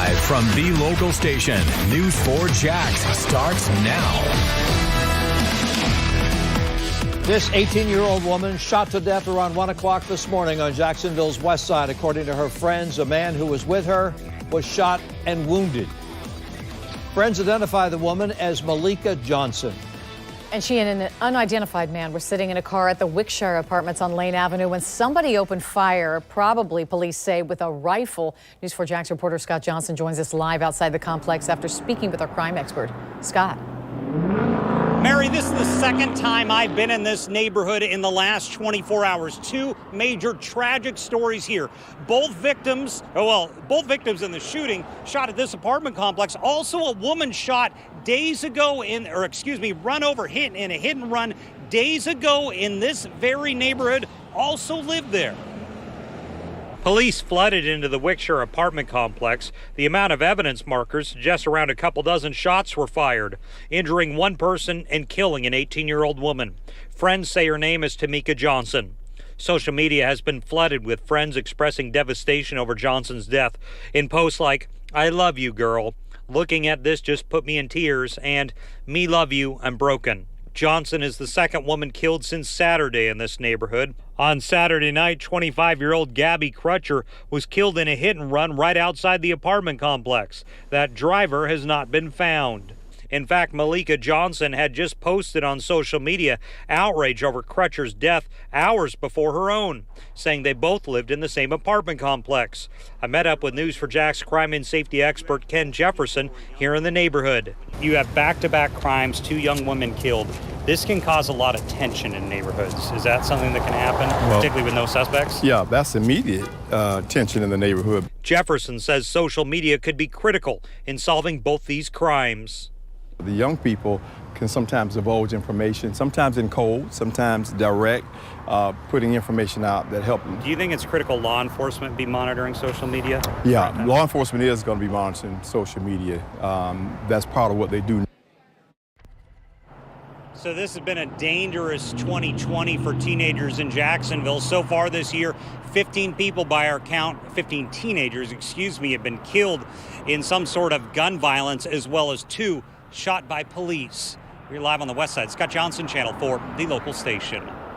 Live from the local station, News 4 Jax starts now. This 18-year-old woman shot to death around 1 o'clock this morning on Jacksonville's west side. According to her friends, a man who was with her was shot and wounded. Friends identify the woman as Malika Johnson. And she and an unidentified man were sitting in a car at the Wickshire Apartments on Lane Avenue when somebody opened fire, probably police say with a rifle. News 4 Jax reporter Scott Johnson joins us live outside the complex after speaking with our crime expert. Scott. Mary, this is the second time I've been in this neighborhood in the last 24 hours. Two major tragic stories here. Both victims in the shooting shot at this apartment complex. Also a woman shot days ago run over, hit in a hit and run days ago in this very neighborhood, also lived there. Police flooded into the Wickshire apartment complex. The amount of evidence markers suggests around a couple dozen shots were fired, injuring one person and killing an 18-year-old woman. Friends say her name is Tamika Johnson. Social media has been flooded with friends expressing devastation over Johnson's death in posts like, "I love you, girl. Looking at this just put me in tears," and "Me love you, I'm broken." Johnson is the second woman killed since Saturday in this neighborhood. On Saturday night, 25-year-old Gabby Crutcher was killed in a hit and run right outside the apartment complex. That driver has not been found. In fact, Malika Johnson had just posted on social media outrage over Crutcher's death hours before her own, saying they both lived in the same apartment complex. I met up with News 4 Jax crime and safety expert Ken Jefferson here in the neighborhood. You have back-to-back crimes, two young women killed. This can cause a lot of tension in neighborhoods. Is that something that can happen, particularly with no suspects? Yeah, that's immediate tension in the neighborhood. Jefferson says social media could be critical in solving both these crimes. The young people can sometimes divulge information, sometimes in code, sometimes direct, putting information out that help them. Do you think it's critical law enforcement be monitoring social media? Yeah, law enforcement is going to be monitoring social media. That's part of what they do. So this has been a dangerous 2020 for teenagers in Jacksonville. So far this year, 15 people by our count, 15 teenagers, have been killed in some sort of gun violence, as well as 2 shot by police. We're live on the west side. Scott Johnson, Channel 4, the local station.